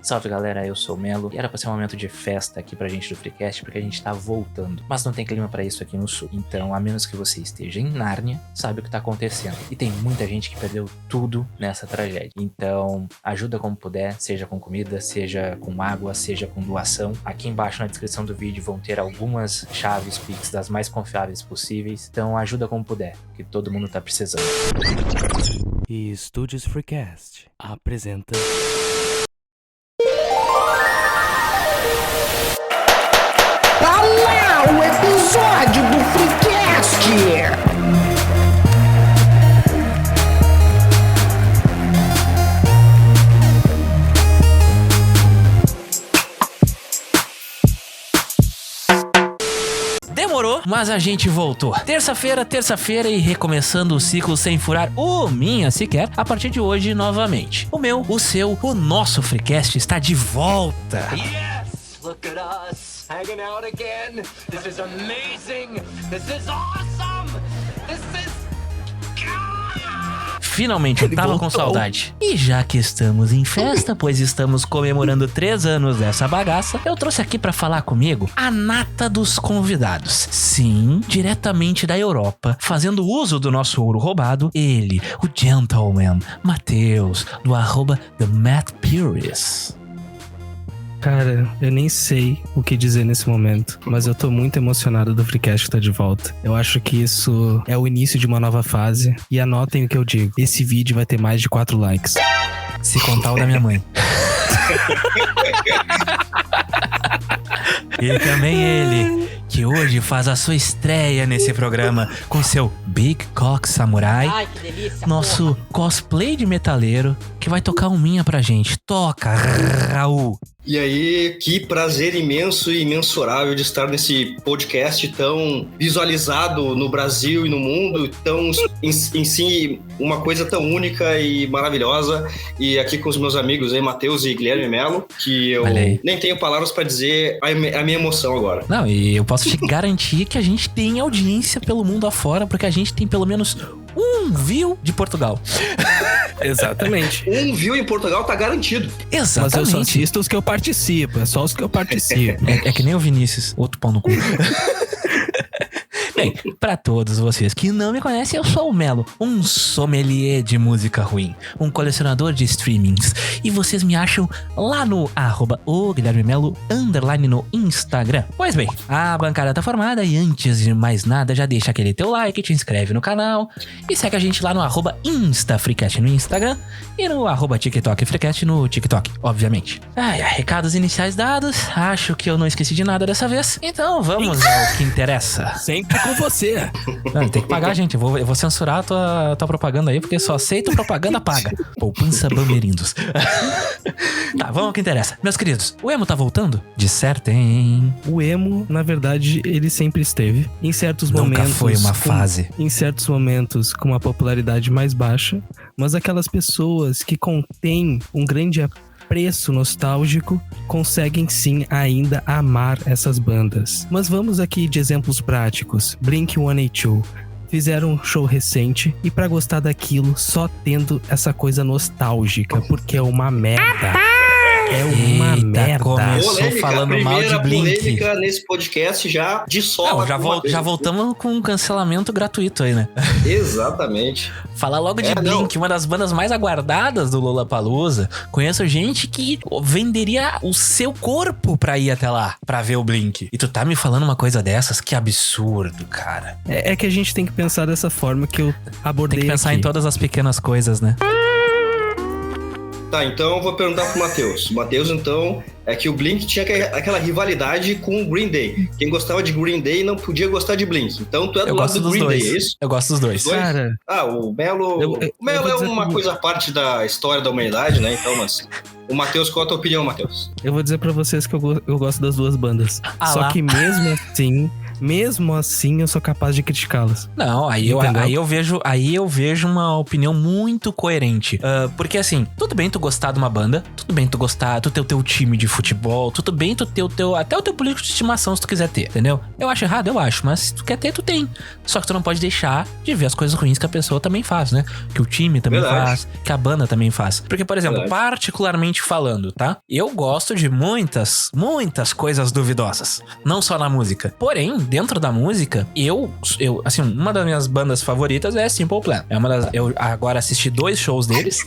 Salve galera, eu sou o Melo e era pra ser um momento de festa aqui pra gente do Freecast porque a gente tá voltando, mas não tem clima pra isso aqui no sul, então a menos que você esteja em Nárnia, sabe o que tá acontecendo. E tem muita gente que perdeu tudo nessa tragédia, então ajuda como puder, seja com comida, seja com água, seja com doação. Aqui embaixo na descrição do vídeo vão ter algumas chaves Pix das mais confiáveis possíveis, então ajuda como puder, que todo mundo tá precisando. E Estúdios Freecast apresenta... Olá, o episódio do Freecast! Demorou, mas a gente voltou. Terça-feira e recomeçando o ciclo sem furar o minha sequer, a partir de hoje novamente. O meu, o seu, o nosso Freecast está de volta. Yes! Look at us hanging out again. This is amazing. This is awesome. This is... Finalmente, eu tava com saudade. E já que estamos em festa, pois estamos comemorando 3 anos dessa bagaça, eu trouxe aqui pra falar comigo a nata dos convidados. Sim, diretamente da Europa, fazendo uso do nosso ouro roubado, ele, o gentleman, Matheus, do @TheMattPuris. Cara, eu nem sei o que dizer nesse momento, mas eu tô muito emocionado do Freecast estar de volta. Eu acho que isso é o início de uma nova fase, e anotem o que eu digo. Esse vídeo vai ter mais de 4 likes. Se contar o da minha mãe. E também ele, que hoje faz a sua estreia nesse programa com seu Big Cock Samurai. Ai, que delícia, nosso cosplay de metaleiro, que vai tocar um minha pra gente. Toca, Raul! E aí, que prazer imenso e imensurável de estar nesse podcast tão visualizado no Brasil e no mundo, tão em si uma coisa tão única e maravilhosa. E aqui com os meus amigos aí, Matheus e Guilherme Melo, que eu nem tenho palavras pra dizer a minha emoção agora. Não, e eu posso te garantir que a gente tem audiência pelo mundo afora, porque a gente tem pelo menos um view de Portugal. Exatamente. Um view em Portugal tá garantido. Exatamente. Mas eu só assisto os que eu participo, é só os que eu participo. É que nem o Vinícius, outro pau no cu. Bem, pra todos vocês que não me conhecem, eu sou o Melo, um sommelier de música ruim, um colecionador de streamings. E vocês me acham lá no @o_Guilherme_Melo_ no Instagram. Pois bem, a bancada tá formada e antes de mais nada, já deixa aquele teu like, te inscreve no canal e segue a gente lá no @InstaFreecast no Instagram e no @TikTokFreecast no TikTok, obviamente. Recados iniciais dados, acho que eu não esqueci de nada dessa vez, então vamos ao que interessa. Sempre com você. Não, tem que pagar, gente. Eu vou censurar a tua propaganda aí, porque só aceito propaganda paga. Poupança Bamerindos. Tá, vamos ao que interessa. Meus queridos, o emo tá voltando? Dissertem. O emo, na verdade, ele sempre esteve. Em certos momentos... Nunca foi uma fase. Em certos momentos, com uma popularidade mais baixa. Mas aquelas pessoas que contêm um grande apreço nostálgico conseguem sim ainda amar essas bandas. Mas vamos aqui de exemplos práticos. Blink-182 fizeram um show recente e pra gostar daquilo só tendo essa coisa nostálgica, porque é uma merda. É uma merda. Começou polêmica, falando mal de Blink. Polêmica nesse podcast já de sola. Já voltamos com um cancelamento gratuito aí, né? Exatamente. Falar logo de Blink, uma das bandas mais aguardadas do Lollapalooza. Conheço gente que venderia o seu corpo pra ir até lá, pra ver o Blink. E tu tá me falando uma coisa dessas? Que absurdo, cara. É que a gente tem que pensar dessa forma que eu abordei. Tem que pensar aqui. em todas as pequenas coisas, né? Tá, então eu vou perguntar pro Matheus. O Matheus, então, é que o Blink tinha aquela rivalidade com o Green Day. Quem gostava de Green Day não podia gostar de Blink. Então tu é do lado do Green Day, é isso? Eu gosto dos dois. Cara, o Melo... O Melo é uma coisa à parte da história da humanidade, né? Então, mas... O Matheus, qual a tua opinião, Matheus? eu vou dizer pra vocês que eu gosto das duas bandas. Ah Só lá. que mesmo assim, mesmo assim eu sou capaz de criticá-las. Não, aí eu vejo uma opinião muito coerente. Porque assim, tudo bem tu gostar de uma banda, tudo bem tu gostar, tu ter o teu time de futebol, tudo bem tu ter até o teu político de estimação se tu quiser ter, entendeu? Eu acho errado, eu acho, mas se tu quer ter, tu tem. Só que tu não pode deixar de ver as coisas ruins que a pessoa também faz, né? Que o time também faz, que a banda também faz. Porque, por exemplo, particularmente falando, tá? Eu gosto de muitas coisas duvidosas. Não só na música. Porém, dentro da música, eu assim, uma das minhas bandas favoritas é Simple Plan. Eu agora assisti 2 shows deles.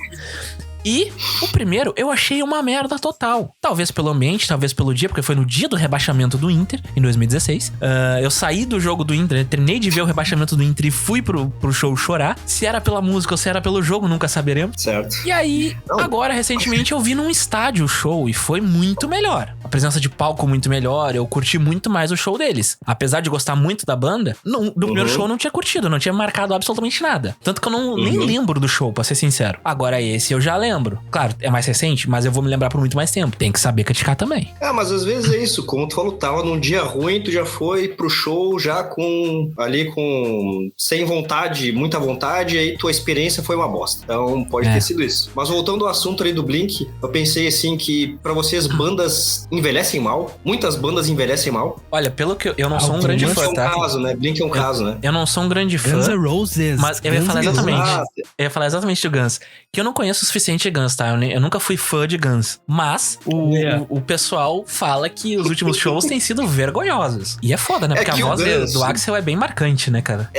E o primeiro eu achei uma merda total. Talvez pelo ambiente, talvez pelo dia, porque foi no dia do rebaixamento do Inter, em 2016. Eu saí do jogo do Inter, terminei de ver o rebaixamento do Inter e fui pro show chorar. Se era pela música ou se era pelo jogo, nunca saberemos. Certo. E aí, agora, recentemente, eu vi num estádio o show e foi muito melhor. A presença de palco muito melhor, eu curti muito mais o show deles. Apesar de gostar muito da banda, no primeiro show eu não tinha curtido, não tinha marcado absolutamente nada. Tanto que eu nem lembro do show, pra ser sincero. Agora esse eu já lembro. Claro, é mais recente, mas eu vou me lembrar por muito mais tempo. Tem que saber criticar também. Mas às vezes é isso. Como tu falou, tava num dia ruim, tu já foi pro show já sem vontade, muita vontade, e aí tua experiência foi uma bosta. Então pode ter sido isso. Mas voltando ao assunto ali do Blink, eu pensei assim que pra vocês bandas envelhecem mal. Muitas bandas envelhecem mal. Olha, pelo que eu não sou um grande fã, tá? Blink é um caso, né? Eu não sou um grande fã. Guns N' Roses. Mas eu ia falar exatamente do Guns. Que eu não conheço o suficiente de Guns, tá? Eu nunca fui fã de Guns. Mas o pessoal fala que os últimos shows têm sido vergonhosos. E é foda, né? Porque a voz do Axl é bem marcante, né, cara?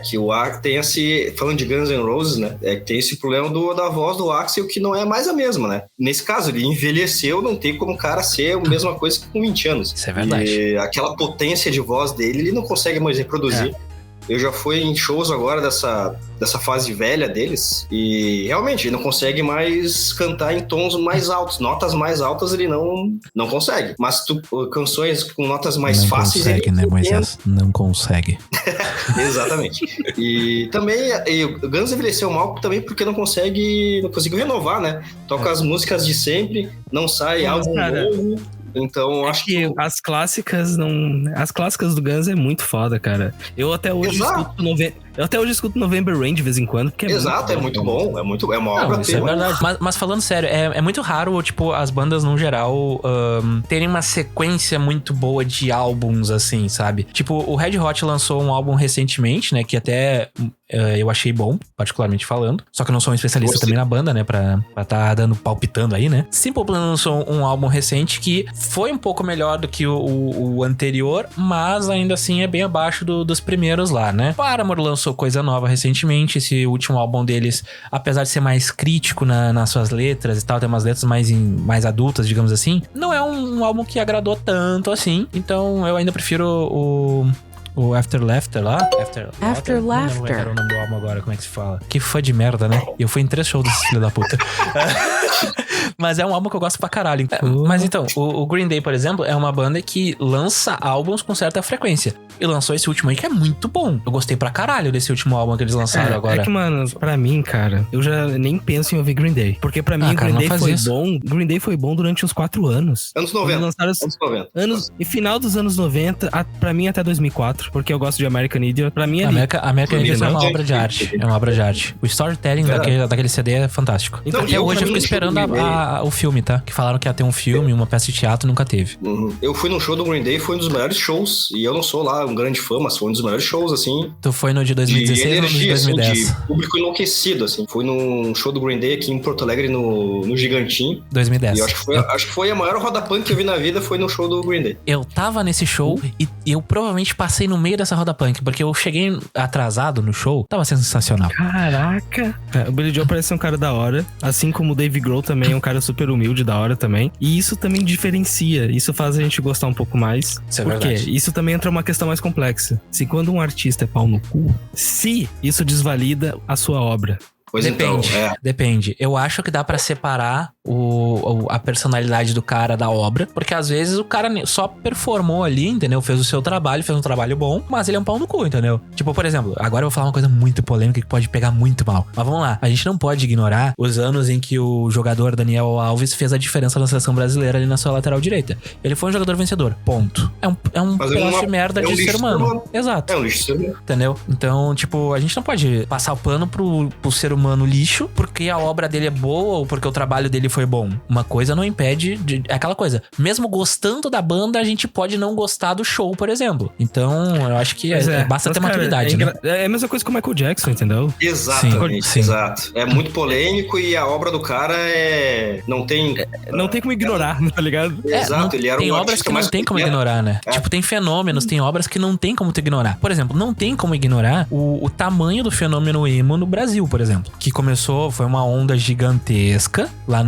Que o Axl tem falando de Guns N' Roses, né? Tem esse problema da voz do Axl que não é mais a mesma, né? Nesse caso, ele envelheceu, não tem como o cara ser a mesma coisa que com 20 anos. Isso é verdade. E aquela potência de voz dele, ele não consegue mais reproduzir. Eu já fui em shows agora dessa fase velha deles e realmente ele não consegue mais cantar em tons mais altos, notas mais altas ele não consegue. Mas canções com notas mais fáceis... Não consegue, né, Moisés? Não consegue. Exatamente. E também o Guns envelheceu mal também porque não conseguiu renovar, né? Toca as músicas de sempre, não sai álbum novo. Então, acho que as clássicas do Guns é muito foda, cara. Eu até hoje escuto November Rain de vez em quando, porque é muito bom, é uma obra isso é verdade. Mas falando sério, é muito raro, tipo, as bandas no geral terem uma sequência muito boa de álbuns, assim, sabe? Tipo, o Red Hot lançou um álbum recentemente, né, que até eu achei bom, particularmente falando. Só que eu não sou um especialista também na banda, né, pra tá palpitando aí, né? Simple Plan lançou um álbum recente que foi um pouco melhor do que o anterior, mas ainda assim é bem abaixo dos primeiros lá, né? Paramore lançou coisa nova recentemente. Esse último álbum deles, apesar de ser mais crítico nas suas letras e tal, tem umas letras mais adultas, digamos assim, não é um álbum que agradou tanto assim. Então eu ainda prefiro o After Laughter lá. After Laughter. Não lembro o nome do álbum agora, como é que se fala? Que fã de merda, né? E eu fui em 3 shows desse filho da puta. Mas é um álbum que eu gosto pra caralho. Mas então, o Green Day, por exemplo, é uma banda que lança álbuns com certa frequência. E lançou esse último aí que é muito bom. Eu gostei pra caralho desse último álbum que eles lançaram agora. É que, mano, pra mim, cara, eu já nem penso em ouvir Green Day. Porque pra mim, Green Day foi bom. Green Day foi bom durante uns 4 anos. Anos 90. E final dos anos 90, pra mim até 2004. Porque eu gosto de American Idiot. Pra mim, American Idiot é uma obra de arte. É uma obra de arte. O storytelling daquele CD é fantástico. Então, até hoje eu fico esperando o filme, tá? Que falaram que ia ter um filme, uma peça de teatro, nunca teve. Eu fui num show do Green Day, foi um dos melhores shows. E eu não sou lá um grande fã, mas foi um dos melhores shows, assim. Tu foi no de 2016 ou no de 2010? Assim, de público enlouquecido, assim. Fui num show do Green Day aqui em Porto Alegre, no Gigantinho. 2010. E eu acho que foi a maior roda punk que eu vi na vida, foi no show do Green Day. Eu tava nesse show e eu provavelmente passei no meio dessa roda punk, porque eu cheguei atrasado no show, tava sensacional. Caraca! O Billy Joe parece ser um cara da hora, assim como o Dave Grohl também é um cara super humilde, da hora também. E isso também diferencia, isso faz a gente gostar um pouco mais. Isso é porque verdade. Isso também entra uma questão mais complexa. Se quando um artista é pau no cu, se isso desvalida a sua obra. Pois Depende, então, depende. Eu acho que dá pra separar a personalidade do cara da obra, porque às vezes o cara só performou ali, entendeu? Fez o seu trabalho, fez um trabalho bom, mas ele é um pau no cu, entendeu? Tipo, por exemplo, agora eu vou falar uma coisa muito polêmica que pode pegar muito mal. Mas vamos lá, a gente não pode ignorar os anos em que o jogador Daniel Alves fez a diferença na seleção brasileira ali na sua lateral direita. Ele foi um jogador vencedor, ponto. É um pedaço de merda de ser humano. Exato. É um lixo de ser humano. Entendeu? Então, tipo, a gente não pode passar o pano pro ser humano lixo porque a obra dele é boa ou porque o trabalho dele foi bom. Uma coisa não impede é aquela coisa. Mesmo gostando da banda, a gente pode não gostar do show, por exemplo. Então, eu acho que basta ter maturidade, né? É a mesma coisa com o Michael Jackson, entendeu? Exatamente, sim. Exato. É muito polêmico e a obra do cara não tem... Não tem como ignorar, tá ligado? Exato, ele era tem um obras que artista não tem como pequeno. ignorar, né? Tipo, tem fenômenos, tem obras que não tem como tu ignorar. Por exemplo, não tem como ignorar o tamanho do fenômeno emo no Brasil, por exemplo. Que começou, foi uma onda gigantesca lá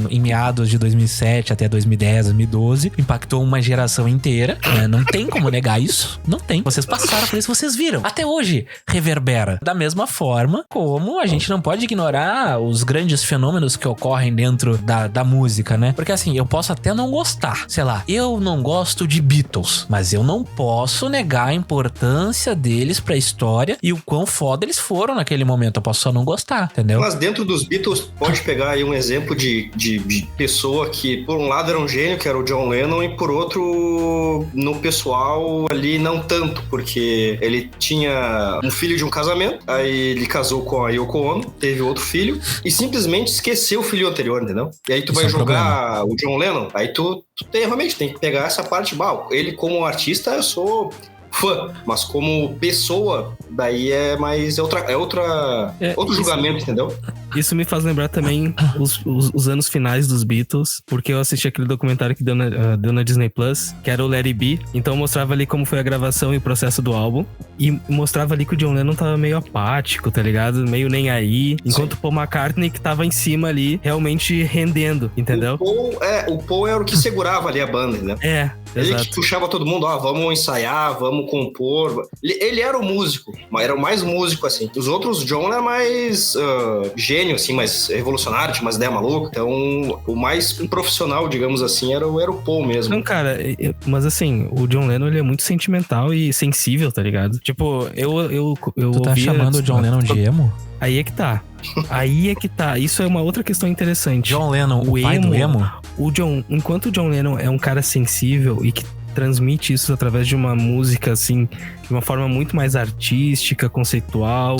em meados de 2007 até 2010, 2012. Impactou uma geração inteira, né? Não tem como negar isso. Não tem. Vocês passaram por isso, vocês viram. Até hoje reverbera. Da mesma forma como a gente não pode ignorar os grandes fenômenos que ocorrem dentro da música, né? Porque assim, eu posso até não gostar. Sei lá, eu não gosto de Beatles, mas eu não posso negar a importância deles pra história e o quão foda eles foram naquele momento. Eu posso só não gostar, entendeu? Mas dentro dos Beatles, pode pegar aí um exemplo de pessoa que, por um lado, era um gênio, que era o John Lennon, e por outro, no pessoal ali, não tanto, porque ele tinha um filho de um casamento, aí ele casou com a Yoko Ono, teve outro filho, e simplesmente esqueceu o filho anterior, entendeu? E aí tu vai jogar o John Lennon, aí tu realmente tem que pegar essa parte mal. Ele, como artista, eu sou fã, mas como pessoa, daí outro julgamento, entendeu? Isso me faz lembrar também os anos finais dos Beatles, porque eu assisti aquele documentário que deu na Disney Plus, que era o Let It Be. Então mostrava ali como foi a gravação e o processo do álbum, e mostrava ali que o John Lennon tava meio apático, tá ligado? Meio nem aí, enquanto o Paul McCartney que tava em cima ali, realmente rendendo, entendeu? O Paul era o que segurava ali a banda, né? Ele exato. que puxava todo mundo, vamos ensaiar, vamos compor. Ele era o músico, era o mais músico, assim. Os outros, John era mais gênio, assim, mais revolucionário, tinha umas ideias malucas. Então, o mais profissional, digamos assim, era o Paul mesmo. Não, cara, mas assim, o John Lennon, ele é muito sentimental e sensível, tá ligado? Tipo, eu Tu tá chamando o John Lennon de emo? Aí é que tá. Isso é uma outra questão interessante. John Lennon, o pai do emo? Enquanto o John Lennon é um cara sensível e que transmite isso através de uma música, assim, de uma forma muito mais artística, conceitual,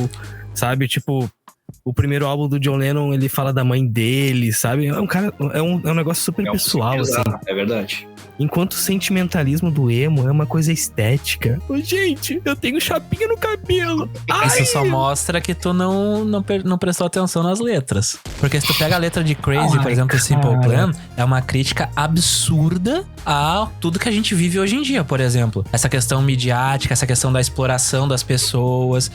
sabe? Tipo, o primeiro álbum do John Lennon, ele fala da mãe dele, sabe? É um cara, é um negócio super pessoal, assim. É verdade. Enquanto o sentimentalismo do emo é uma coisa estética. Gente, eu tenho chapinha no cabelo. Isso só mostra que tu não prestou atenção nas letras. Porque se tu pega a letra de Crazy, por exemplo, Simple Plan, é uma crítica absurda a tudo que a gente vive hoje em dia, por exemplo. Essa questão midiática, essa questão da exploração das pessoas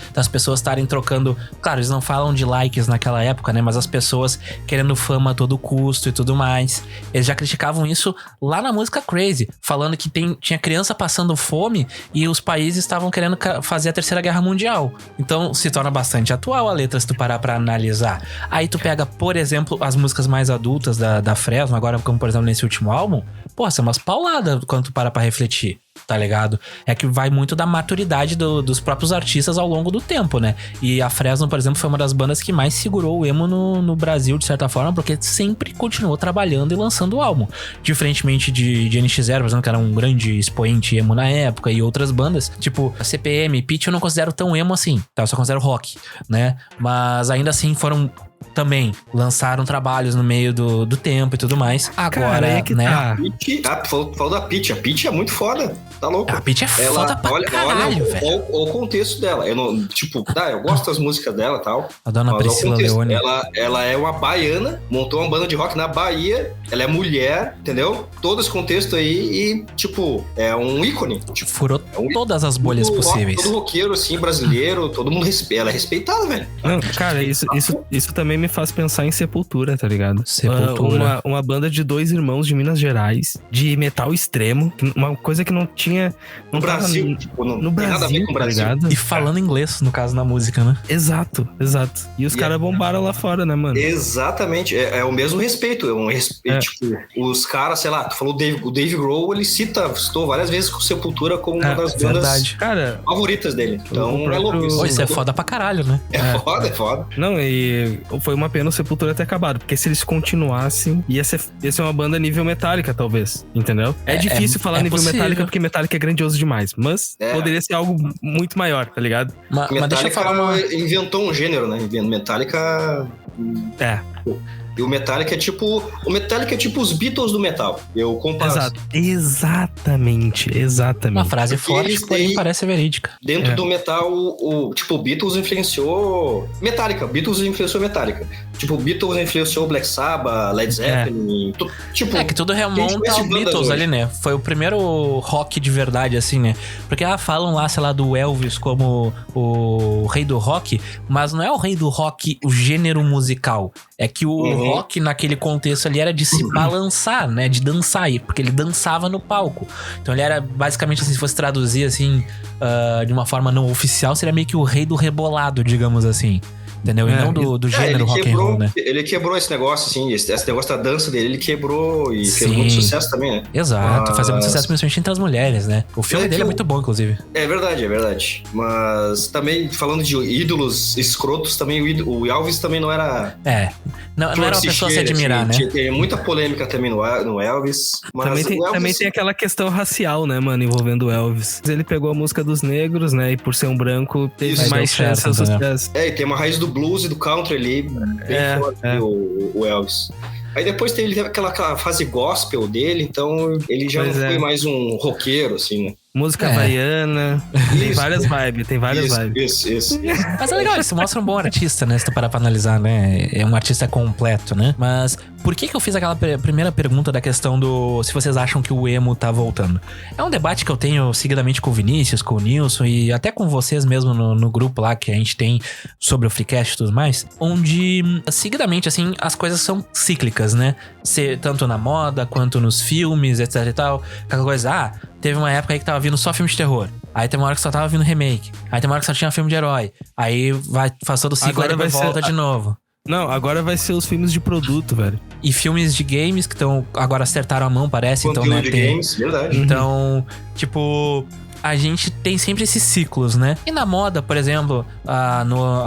estarem trocando... Claro, eles não falam de likes naquela época, né? Mas as pessoas querendo fama a todo custo e tudo mais. Eles já criticavam isso lá na música Crazy, falando que tinha criança passando fome e os países estavam querendo fazer a Terceira Guerra Mundial. Então se torna bastante atual a letra se tu parar pra analisar. Aí tu pega, por exemplo, as músicas mais adultas da Fresno, agora como por exemplo nesse último álbum, pô, são umas pauladas quando tu para pra refletir. Tá ligado? É que vai muito da maturidade dos próprios artistas ao longo do tempo, né? E a Fresno, por exemplo, foi uma das bandas que mais segurou o emo no Brasil, de certa forma, porque sempre continuou trabalhando e lançando o álbum. Diferentemente de NX0, por exemplo, que era um grande expoente emo na época, e outras bandas, tipo a CPM, Pitch, eu não considero tão emo assim, tá? Eu só considero rock, né? Mas ainda assim também lançaram trabalhos no meio do tempo e tudo mais. Agora, cara, é que né? Falou da Pitty. A Pitty é muito foda. Tá louco? A Pitty é foda pra caralho, velho. Olha o contexto dela. Eu gosto das músicas dela e tal. A dona Priscila Leone. Ela é uma baiana, montou uma banda de rock na Bahia. Ela é mulher, entendeu? Todo esse contexto aí e, é um ícone. Furou todas as bolhas possíveis. Todo roqueiro, assim, brasileiro, todo mundo respeita. Ela é respeitada, velho. Não, cara, isso também também me faz pensar em Sepultura, tá ligado? Sepultura. Uma banda de 2 irmãos de Minas Gerais, de metal extremo, uma coisa que não tinha... No Brasil, tava tipo, não no tem nada a ver Brasil, com o tá Brasil. ligado? E falando inglês, no caso, na música, né? Exato. E os caras bombaram lá fora, né, mano? Exatamente, é o mesmo respeito. Tipo, os caras, sei lá, tu falou o Dave Grohl, ele citou várias vezes com Sepultura como uma das bandas verdade. Cara, favoritas dele. Então o próprio- é louco isso. Pô, isso é foda pra caralho, né? É foda. não, e foi uma pena o Sepultura ter acabado, porque se eles continuassem, ia ser uma banda nível Metallica, talvez, entendeu? É difícil falar nível possível. Metallica, porque Metallica é grandioso demais, mas poderia ser algo muito maior, tá ligado? Mas deixa eu Metallica falar uma... inventou um gênero, né? Metallica... É, E o Metallica é tipo... O Metallica é tipo os Beatles do metal. Eu comparo. exatamente. Uma frase Porque forte, eles porém têm- parece verídica. Dentro do metal, tipo, Beatles influenciou Metallica. Beatles influenciou Metallica. Tipo, Beatles influenciou Black Sabbath, Led Zeppelin. Tipo, É que tudo gente remonta conhece ao bandas Beatles hoje. ali, né? Foi o primeiro rock de verdade, assim, né? Porque falam lá, sei lá, do Elvis como o rei do rock, mas não é o rei do rock, o gênero musical. É que o rock, naquele contexto ali, era de se balançar, né? De dançar, porque ele dançava no palco. Então ele era, basicamente, assim, se fosse traduzir, assim, de uma forma não oficial, seria meio que o rei do rebolado, digamos assim. Entendeu? E não do gênero ele rock and roll, né? Ele quebrou esse negócio, assim, esse negócio da dança dele, ele quebrou e fez Sim. muito sucesso também, né? Exato, fazia muito sucesso, principalmente entre as mulheres, né? O filme É dele que é muito bom, inclusive. É verdade. Mas também, falando de ídolos escrotos, também o Elvis também não era... Não era uma pessoa a se admirar, né? Tem muita polêmica também no Elvis. Mas também o Elvis, também tem aquela questão racial, né, mano, envolvendo o Elvis. Ele pegou a música dos negros, né, e por ser um branco, teve Isso, mais deu chance certo, ao né? sucesso. e tem uma raiz do blues e do country ali, bem forte, o Elvis. Aí depois teve aquela fase gospel dele, então ele já Pois não é. foi mais um roqueiro, assim, né? Música havaiana, tem Isso. várias vibes, Isso. Mas é legal, isso mostra um bom artista, né? Se tu parar pra analisar, né? É um artista completo, né? Mas por que eu fiz aquela primeira pergunta da questão do... Se vocês acham que o emo tá voltando? É um debate que eu tenho seguidamente com o Vinícius, com o Nilson e até com vocês mesmo no grupo lá que a gente tem sobre o Freecast e tudo mais. Onde, seguidamente, assim, as coisas são cíclicas, né? Tanto na moda, quanto nos filmes, etc e tal. Aquela coisa, teve uma época aí que tava vindo só filme de terror. Aí tem uma hora que só tava vindo remake. Aí tem uma hora que só tinha filme de herói. Aí faz todo o ciclo Agora e depois vai ser- volta de novo. Não, agora vai ser os filmes de produto, velho. E filmes de games que agora acertaram a mão, parece. Então, Conteúdo né, de games, verdade. Então, tipo, a gente tem sempre esses ciclos, né? E na moda, por exemplo,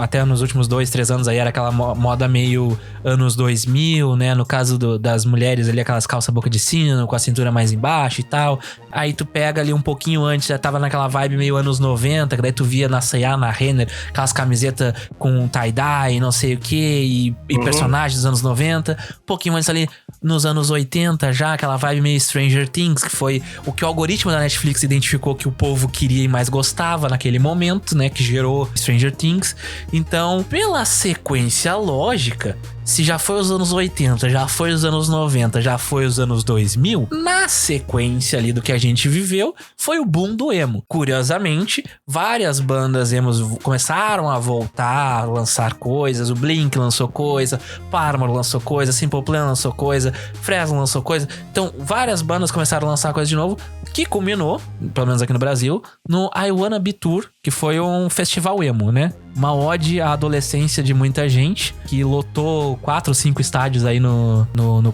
até nos últimos 2-3 anos aí era aquela moda meio anos 2000, né? No caso das mulheres ali, aquelas calças boca de sino, com a cintura mais embaixo e tal. Aí tu pega ali um pouquinho antes, já tava naquela vibe meio anos 90, que daí tu via na C&A, na Renner, aquelas camisetas com tie-dye, não sei o que, e personagens dos anos 90. Um pouquinho antes ali, nos anos 80 já, aquela vibe meio Stranger Things, que foi o que o algoritmo da Netflix identificou que o povo queria e mais gostava naquele momento, né? Que gerou Stranger Things. Então, pela sequência lógica, se já foi os anos 80, já foi os anos 90, já foi os anos 2000, na sequência ali do que a gente viveu, foi o boom do emo. Curiosamente, várias bandas emos começaram a voltar, a lançar coisas. O Blink lançou coisa, Paramore lançou coisa, Simple Plan lançou coisa, Fresno lançou coisa. Então, várias bandas começaram a lançar coisa de novo, que culminou, pelo menos aqui no Brasil, no I Wanna Be Tour, que foi um festival emo, né? Uma ode à adolescência de muita gente, que lotou 4 ou 5 estádios aí no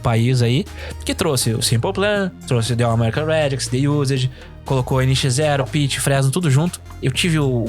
país aí, que trouxe o Simple Plan, trouxe The All American Rejects, The Usage, colocou NX0, Pitty, Fresno, tudo junto. Eu tive o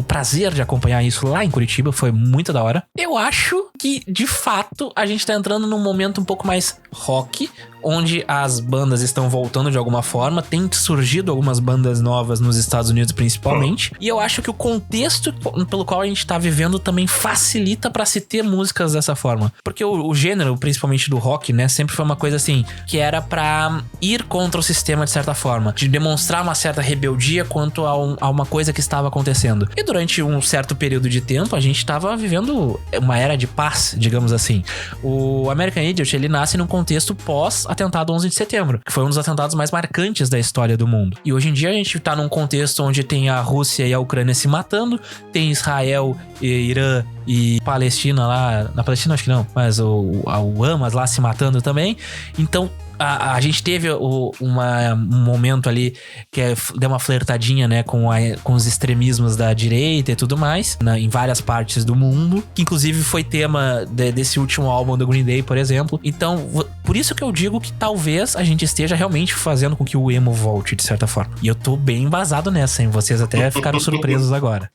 prazer de acompanhar isso lá em Curitiba, foi muito da hora. Eu acho que, de fato, a gente tá entrando num momento um pouco mais rock, onde as bandas estão voltando de alguma forma. Tem surgido algumas bandas novas nos Estados Unidos, principalmente. E eu acho que o contexto pelo qual a gente tá vivendo também facilita pra se ter músicas dessa forma. Porque o gênero, principalmente do rock, né, sempre foi uma coisa assim, que era pra ir contra o sistema de certa forma, de demonstrar mostrar uma certa rebeldia quanto a uma coisa que estava acontecendo. E durante um certo período de tempo, a gente estava vivendo uma era de paz, digamos assim. O American Idiot, ele nasce num contexto pós-atentado 11 de setembro, que foi um dos atentados mais marcantes da história do mundo. E hoje em dia a gente tá num contexto onde tem a Rússia e a Ucrânia se matando, tem Israel e Irã e Palestina lá, na Palestina acho que não, mas o Hamas lá se matando também. Então a gente teve um momento ali que deu uma flertadinha, né, com os extremismos da direita e tudo mais, em várias partes do mundo, que inclusive foi tema desse último álbum do Green Day, por exemplo. Então, por isso que eu digo que talvez a gente esteja realmente fazendo com que o emo volte, de certa forma. E eu tô bem embasado nessa, hein? Vocês até ficaram surpresos agora.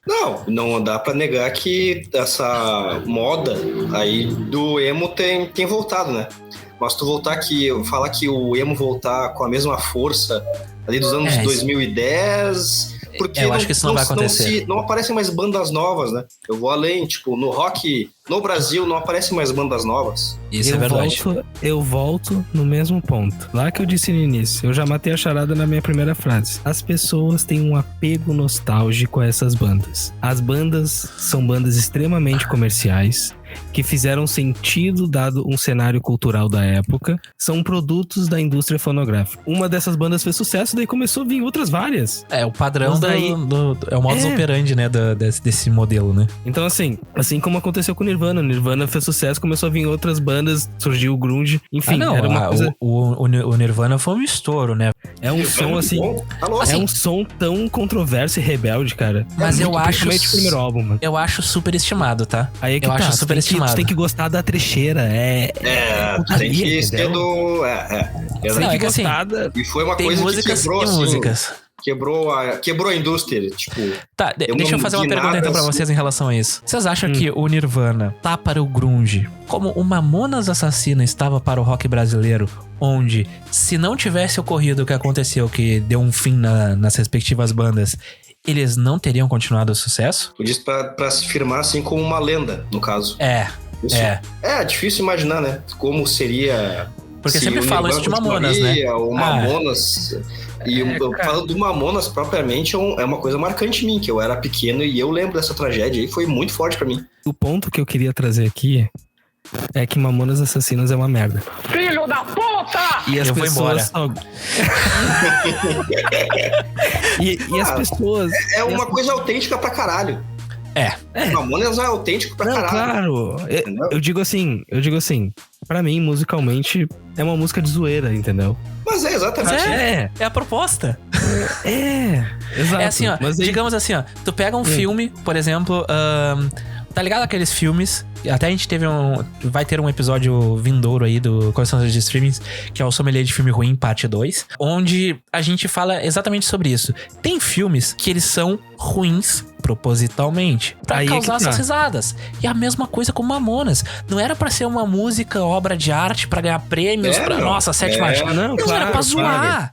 Não dá pra negar que essa moda aí do emo tem voltado, né? Mas tu falar que o emo voltar com a mesma força ali dos anos 2010, porque eu acho que isso não vai acontecer. Não aparecem mais bandas novas, né? Eu vou além, tipo, no rock, no Brasil, não aparecem mais bandas novas. Isso é verdade. Eu volto no mesmo ponto. Lá que eu disse no início, eu já matei a charada na minha primeira frase. As pessoas têm um apego nostálgico a essas bandas. As bandas são bandas extremamente comerciais, que fizeram sentido dado um cenário cultural da época, são produtos da indústria fonográfica. Uma dessas bandas fez sucesso, daí começou a vir outras várias. É, o padrão é o modus operandi, né, desse modelo, né? Então, assim como aconteceu com o Nirvana fez sucesso, começou a vir outras bandas, surgiu o grunge, enfim, era uma coisa... O Nirvana foi um estouro, né? É um som, assim, é um som tão controverso e rebelde, cara. Mas eu acho... Principalmente o primeiro álbum, mano. Eu acho super estimado, tá? Aí é que eu acho super estimado. Tu tem que gostar da trecheira, tem que ser do... Tem que gostar E foi uma coisa que quebrou, assim... músicas. Quebrou a indústria, tipo... Tá, deixa eu fazer uma pergunta então pra vocês em relação a isso. Vocês acham que o Nirvana tá para o grunge como o Mamonas Assassina estava para o rock brasileiro, onde se não tivesse ocorrido o que aconteceu, que deu um fim nas respectivas bandas, eles não teriam continuado o sucesso? Eu disse pra se firmar assim como uma lenda, no caso. É difícil imaginar, né? Como seria... Porque sempre falam isso de Mamonas, né? O Mamonas... Falando do Mamonas propriamente, é uma coisa marcante em mim, que eu era pequeno e eu lembro dessa tragédia e foi muito forte pra mim. O ponto que eu queria trazer aqui é que Mamonas Assassinas é uma merda. Filho da puta! E as pessoas só... e as pessoas... É uma coisa autêntica pra caralho. Mamonas é autêntico pra caralho. Claro. Eu digo assim, pra mim, musicalmente, é uma música de zoeira, entendeu? Mas é exatamente. É a proposta. Exato. É assim, ó, mas digamos assim, ó, tu pega um filme, por exemplo, tá ligado aqueles filmes, até a gente vai ter um episódio vindouro aí do Coleção de Streamings, que é o Sommelier de Filme Ruim, parte 2, onde a gente fala exatamente sobre isso. Tem filmes que eles são ruins propositalmente, pra causar essas risadas. E a mesma coisa com Mamonas. Não era pra ser uma música, obra de arte, pra ganhar prêmios, nossa, 7 marchas. Não, claro, era pra zoar.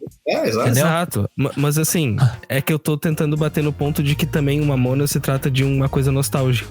Exato. Mas assim, é que eu tô tentando bater no ponto de que também o Mamonas se trata de uma coisa nostálgica.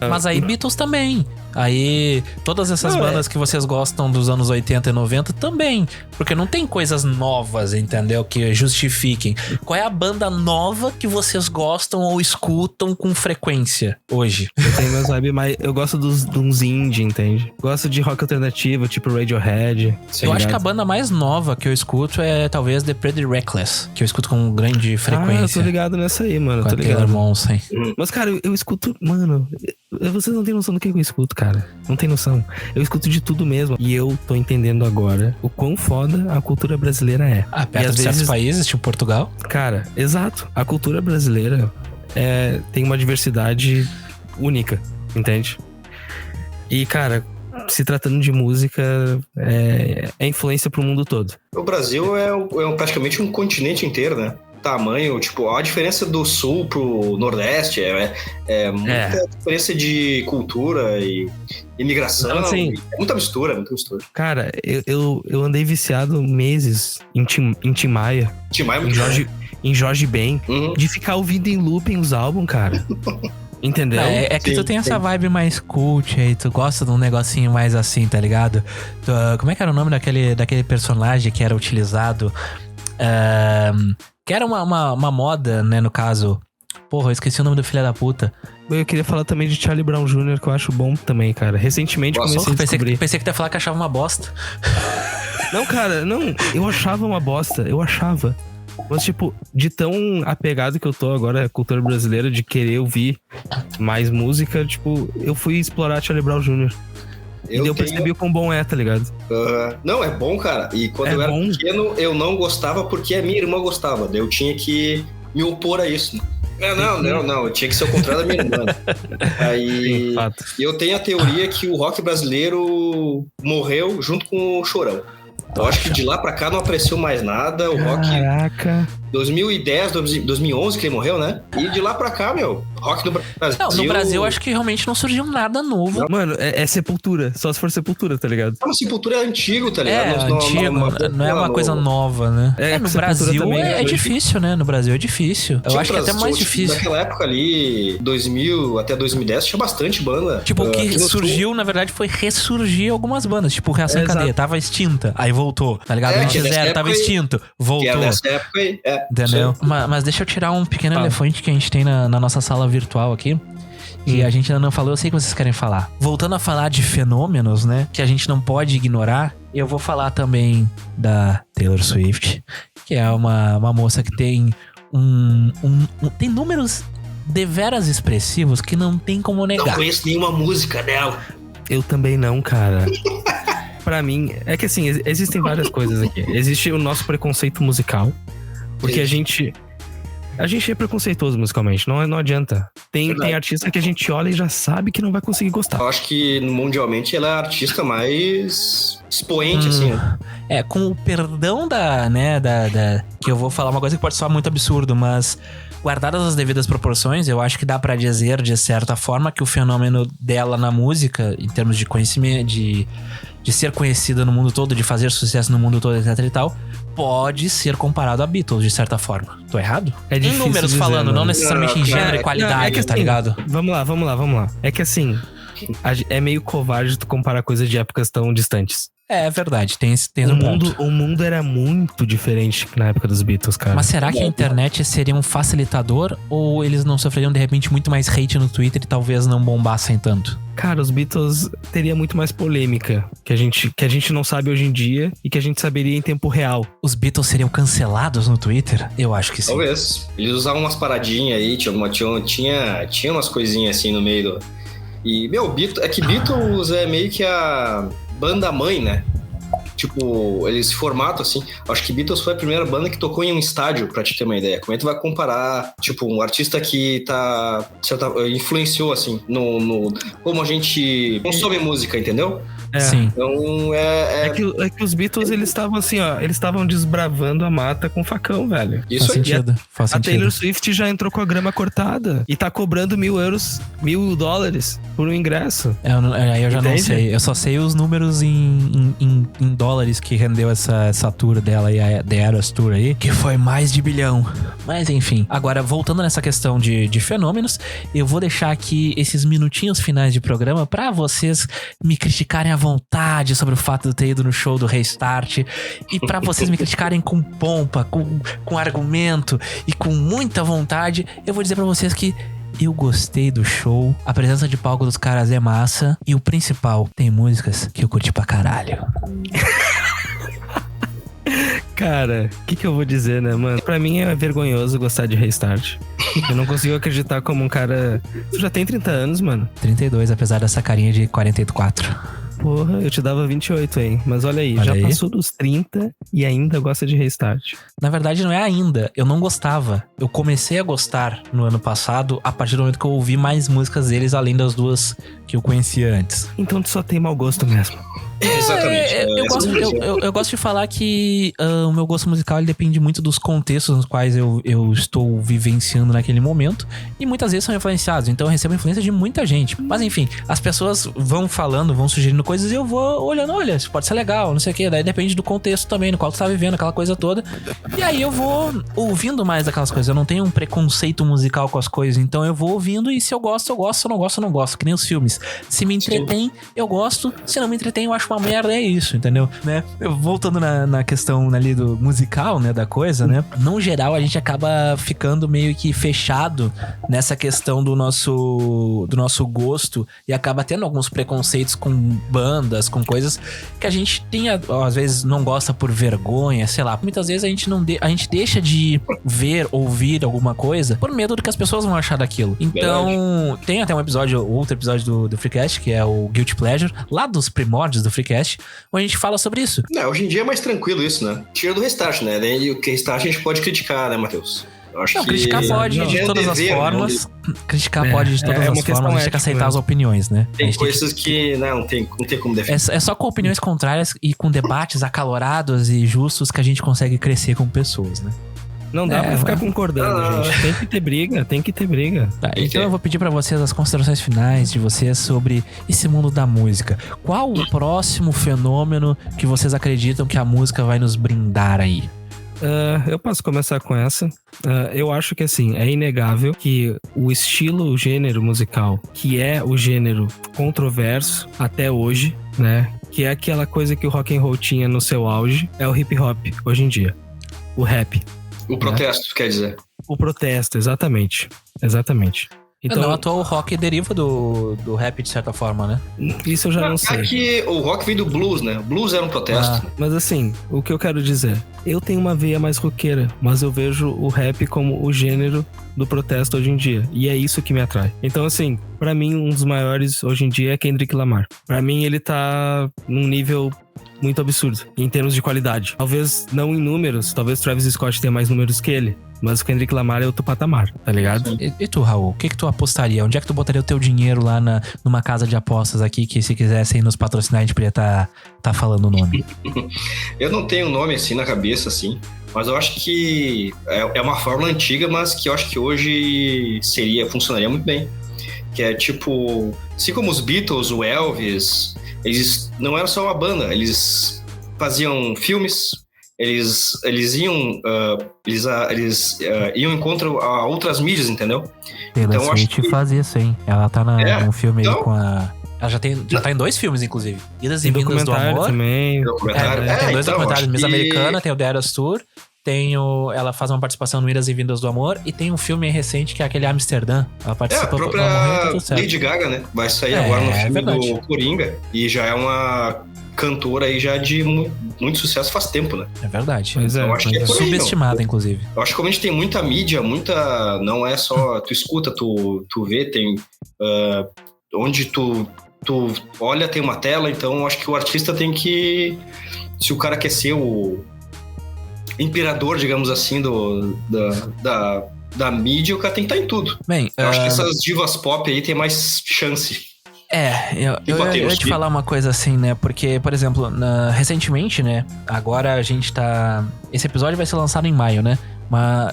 Mas aí Beatles também. Aí todas essas bandas que vocês gostam dos anos 80 e 90 também. Porque não tem coisas novas, entendeu? Que justifiquem. Qual é a banda nova que vocês gostam ou escutam com frequência hoje? Eu tenho meus vibes, mas eu gosto dos indie, entende? Gosto de rock alternativo, tipo Radiohead. Eu acho que a banda mais nova que eu escuto é talvez The Pretty Reckless, que eu escuto com grande frequência. Eu tô ligado nessa aí, mano. Com a Taylor Momsen. Mas, cara, eu escuto... Mano, vocês não têm noção do que eu escuto, cara. Não tem noção. Eu escuto de tudo mesmo. E eu tô entendendo agora o quão foda a cultura brasileira é. Perto de certos países, tipo Portugal. Cara, exato. A cultura brasileira tem uma diversidade única, entende? E, cara, se tratando de música, é influência pro mundo todo. O Brasil é praticamente um continente inteiro, né? Tamanho, tipo, a diferença do sul pro nordeste muita diferença de cultura e imigração, então, assim, muita mistura. Cara, eu andei viciado meses em Tim Maia, em Jorge Ben, de ficar ouvindo em looping os álbuns, cara. Entendeu? É que tu tem essa vibe mais cult aí, tu gosta de um negocinho mais assim, tá ligado? Como é que era o nome daquele personagem que era utilizado Que era uma moda, né, no caso. Porra, eu esqueci o nome do filho da puta. Eu queria falar também de Charlie Brown Jr., que eu acho bom também, cara. Recentemente comecei a descobrir. Pensei que tu ia falar que achava uma bosta. Não, cara, não. Eu achava uma bosta. Eu achava. Mas, tipo, de tão apegado que eu tô agora à cultura brasileira, de querer ouvir mais música, tipo, eu fui explorar Charlie Brown Jr. E eu percebi o quão bom é, tá ligado? Não, é bom, cara. E quando eu era pequeno, eu não gostava porque a minha irmã gostava. Daí eu tinha que me opor a isso. Não. Eu tinha que ser o contrário da minha irmã. Aí eu tenho a teoria que o rock brasileiro morreu junto com o Chorão. Eu acho que de lá pra cá não apareceu mais nada. O rock. Caraca. 2010, 2011 que ele morreu, né? E de lá pra cá, meu, rock do Brasil... Não, no Brasil acho que realmente não surgiu nada novo. Mano, é Sepultura. Só se for Sepultura, tá ligado? Não, Sepultura é antigo, tá ligado? Não é uma coisa nova, né? No Brasil também é difícil, né? No Brasil é difícil. Eu acho que é até mais difícil. Naquela época ali, 2000 até 2010, tinha bastante banda. Tipo, o que surgiu, na verdade, foi ressurgir algumas bandas. Tipo, Reação em Cadeia. Tava extinta, aí voltou, tá ligado? NX0 tava extinto, voltou. Nessa época aí, entendeu? Mas deixa eu tirar um pequeno elefante que a gente tem na nossa sala virtual aqui. Que a gente ainda não falou, eu sei que vocês querem falar. Voltando a falar de fenômenos, né? Que a gente não pode ignorar. Eu vou falar também da Taylor Swift. Que é uma moça que tem tem números deveras expressivos que não tem como negar. Não conheço nenhuma música dela. Eu também não, cara. Pra mim, é que assim, existem várias coisas aqui. Existe o nosso preconceito musical. Porque a gente é preconceituoso musicalmente, não adianta. Tem artista que a gente olha e já sabe que não vai conseguir gostar. Eu acho que mundialmente ela é a artista mais expoente, assim. Com o perdão que eu vou falar uma coisa que pode soar muito absurdo, mas guardadas as devidas proporções, eu acho que dá pra dizer, de certa forma, que o fenômeno dela na música, em termos de conhecimento, de ser conhecida no mundo todo, de fazer sucesso no mundo todo, etc e tal, pode ser comparado a Beatles, de certa forma. Tô errado? É difícil em números dizer, falando, mano. não necessariamente em gênero e qualidade, que, tá assim, ligado? Vamos lá. É que assim, é meio covarde tu comparar coisas de épocas tão distantes. É verdade, tem um ponto. O mundo era muito diferente na época dos Beatles, cara. Mas será que a internet seria um facilitador? Ou eles não sofreriam, de repente, muito mais hate no Twitter e talvez não bombassem tanto? Cara, os Beatles teria muito mais polêmica que a gente não sabe hoje em dia e que a gente saberia em tempo real. Os Beatles seriam cancelados no Twitter? Eu acho que sim. Talvez. Eles usavam umas paradinhas aí, tinha umas coisinhas assim no meio do... E, Beatles é meio que a banda mãe, né? Tipo, eles formatam assim. Acho que Beatles foi a primeira banda que tocou em um estádio, pra te ter uma ideia. Como é que tu vai comparar, tipo, um artista que influenciou, assim, no como a gente consome música, entendeu? Sim. Então, É que os Beatles, eles estavam assim, ó. Eles estavam desbravando a mata com facão, velho. Isso aí. Faz sentido. Taylor Swift já entrou com a grama cortada e tá cobrando $1.000 por um ingresso. Aí eu já não sei. Eu só sei os números em dólares que rendeu essa tour dela e a The Eras Tour aí, que foi mais de $1 bilhão. Mas enfim. Agora, voltando nessa questão de fenômenos, eu vou deixar aqui esses minutinhos finais de programa pra vocês me criticarem à vontade sobre o fato de eu ter ido no show do Restart e pra vocês me criticarem com pompa, com argumento e com muita vontade. Eu vou dizer pra vocês que eu gostei do show, a presença de palco dos caras é massa e o principal, tem músicas que eu curti pra caralho. Cara, o que eu vou dizer, né, mano? Pra mim é vergonhoso gostar de Restart. Eu não consigo acreditar como um cara... Tu já tem 30 anos, mano? 32, apesar dessa carinha de 44. Porra, eu te dava 28, hein? Mas olha aí, passou dos 30 e ainda gosta de Restart. Na verdade, não é ainda. Eu não gostava. Eu comecei a gostar no ano passado, a partir do momento que eu ouvi mais músicas deles, além das duas que eu conhecia antes. Então tu só tem mau gosto mesmo. Exatamente. Eu gosto de falar que o meu gosto musical ele depende muito dos contextos nos quais eu estou vivenciando naquele momento. E muitas vezes são influenciados. Então eu recebo influência de muita gente. Mas enfim, as pessoas vão falando, vão sugerindo coisas e eu vou olhando, olha, isso pode ser legal, não sei o que. Daí depende do contexto também, no qual tu tá vivendo, aquela coisa toda. E aí eu vou ouvindo mais daquelas coisas. Eu não tenho um preconceito musical com as coisas. Então eu vou ouvindo e se eu gosto, eu gosto. Se eu não gosto, eu não gosto. Que nem os filmes. Se me entretém, eu gosto. Se não me entretém, eu acho uma merda, é isso, entendeu? Né? Voltando na questão ali do musical, né, da coisa, né? No geral, a gente acaba ficando meio que fechado nessa questão do nosso gosto e acaba tendo alguns preconceitos com bandas, com coisas que a gente tem, às vezes não gosta por vergonha, sei lá. Muitas vezes a gente deixa de ver, ouvir alguma coisa por medo do que as pessoas vão achar daquilo. Então, tem até outro episódio do Freecast, que é o Guilty Pleasure, lá dos primórdios do Freecast, onde a gente fala sobre isso. Hoje em dia é mais tranquilo isso, né? Tira do Restart, né? Daí o que Restart a gente pode criticar, né, Matheus? Eu acho que criticar pode de todas as formas. Criticar pode de todas as formas, a gente tem que aceitar as opiniões, né? Tem coisas que não tem como defender. É só com opiniões contrárias e com debates acalorados e justos que a gente consegue crescer como pessoas, né? Não dá pra ficar concordando, gente. Tem que ter briga. Tá, então eu vou pedir pra vocês as considerações finais de vocês sobre esse mundo da música. Qual o próximo fenômeno que vocês acreditam que a música vai nos brindar aí? Eu posso começar com essa. Eu acho que, assim, é inegável que o gênero musical, que é o gênero controverso até hoje, né? Que é aquela coisa que o rock and roll tinha no seu auge, é o hip hop hoje em dia. O rap. O protesto, quer dizer. O protesto, exatamente. Então, não, o rock deriva do rap de certa forma, né? Isso eu já não sei. É que o rock veio do blues, né? O blues era um protesto. Mas assim, o que eu quero dizer, eu tenho uma veia mais roqueira, mas eu vejo o rap como o gênero do protesto hoje em dia. E é isso que me atrai. Então assim, pra mim, um dos maiores hoje em dia é Kendrick Lamar. Pra mim, ele tá num nível muito absurdo, em termos de qualidade. Talvez não em números, talvez Travis Scott tenha mais números que ele, mas o Kendrick Lamar é outro patamar, tá ligado? E tu, Raul, o que tu apostaria? Onde é que tu botaria o teu dinheiro lá numa casa de apostas aqui, que se quisessem nos patrocinar, a gente poderia tá falando o nome? Eu não tenho um nome assim na cabeça, assim, mas eu acho que é uma fórmula antiga, mas que eu acho que hoje funcionaria muito bem. Que é tipo, assim como os Beatles, o Elvis, eles não eram só uma banda, eles faziam filmes, eles iam encontro a outras mídias, entendeu? Taylor Swift fazia isso, hein? Ela tá num filme aí com a... Ela já tá em 2 filmes, inclusive. Idas e Vindas do Amor. Também. Tem 2 documentários. Miss Americana, tem o The Eras Tour. Ela faz uma participação no Idas e Vindas do Amor. E tem um filme recente que é aquele Amsterdã. Ela participa. A própria Lady Gaga, né? Vai sair agora no filme do Coringa. E já é uma cantora aí já de muito sucesso faz tempo, né? É verdade. Pois é. Eu acho que é subestimada, inclusive. Eu acho que como a gente tem muita mídia, não é só tu escuta, tu vê, tem onde tu olha, tem uma tela, então eu acho que o artista tem que, se o cara quer ser o imperador, digamos assim, da mídia, o cara tem que estar em tudo. Bem, eu acho que essas divas pop aí tem mais chance. Eu ia te falar uma coisa assim, né? Porque, por exemplo, recentemente, né? Agora a gente tá... Esse episódio vai ser lançado em maio, né? Mas,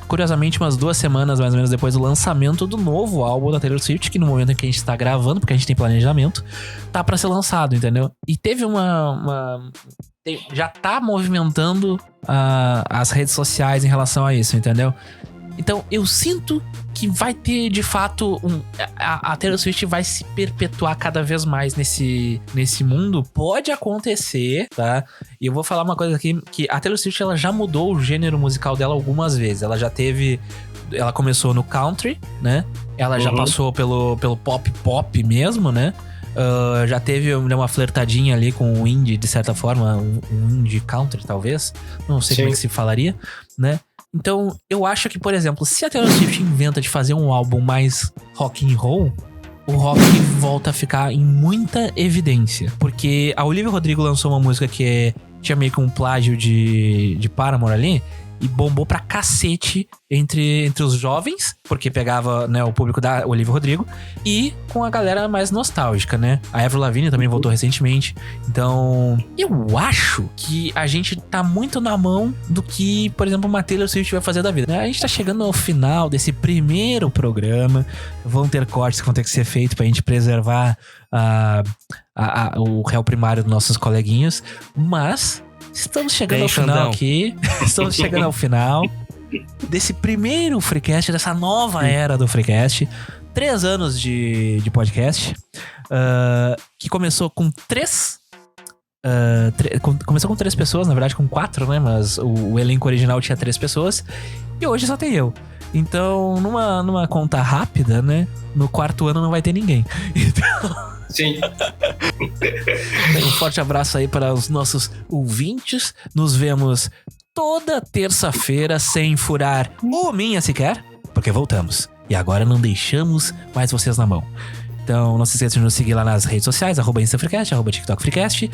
curiosamente, umas 2 semanas, mais ou menos, depois do lançamento do novo álbum da Taylor Swift, que no momento em que a gente tá gravando, porque a gente tem planejamento, tá pra ser lançado, entendeu? E teve já tá movimentando as redes sociais em relação a isso, entendeu? Então, eu sinto que vai ter, de fato, a Taylor Swift vai se perpetuar cada vez mais nesse mundo. Pode acontecer, tá? E eu vou falar uma coisa aqui, que a Taylor Swift, ela já mudou o gênero musical dela algumas vezes. Ela começou no country, né? Ela já passou pelo pop mesmo, né? Já teve uma flertadinha ali com o indie, de certa forma, um indie country, talvez. Não sei como é que se falaria, né? Então, eu acho que, por exemplo, se a Taylor Swift inventa de fazer um álbum mais rock and roll, o rock volta a ficar em muita evidência. Porque a Olivia Rodrigo lançou uma música que tinha meio que um plágio de Paramore ali, e bombou pra cacete entre os jovens, porque pegava, né, o público da Olivia Rodrigo, e com a galera mais nostálgica, né? A Avril Lavigne também voltou recentemente. Então, eu acho que a gente tá muito na mão do que, por exemplo, uma Taylor Swift vai fazer da vida, né? A gente tá chegando ao final desse primeiro programa. Vão ter cortes que vão ter que ser feitos pra gente preservar o réu primário dos nossos coleguinhas, mas... Estamos chegando ao final aqui. Estamos chegando ao final desse primeiro Freecast, dessa nova era do Freecast. 3 anos de podcast, que começou com 3 Começou com 3 pessoas, na verdade com 4, né? Mas o elenco original tinha 3 pessoas. E hoje só tem eu. Então, numa conta rápida, né? No 4º ano não vai ter ninguém. Então... Sim. Um forte abraço aí para os nossos ouvintes. Nos vemos toda terça-feira sem furar uma minha sequer, porque voltamos. E agora não deixamos mais vocês na mão. Então não se esqueça de nos seguir lá nas redes sociais, @InstaFreecast, @TikTokFreecast.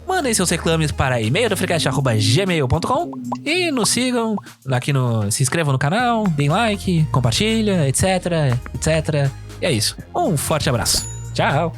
Mandem seus reclames para e-mail do freecast@gmail.com e nos sigam aqui se inscrevam no canal, deem like, compartilha, etc, etc. E é isso. Um forte abraço. Tchau.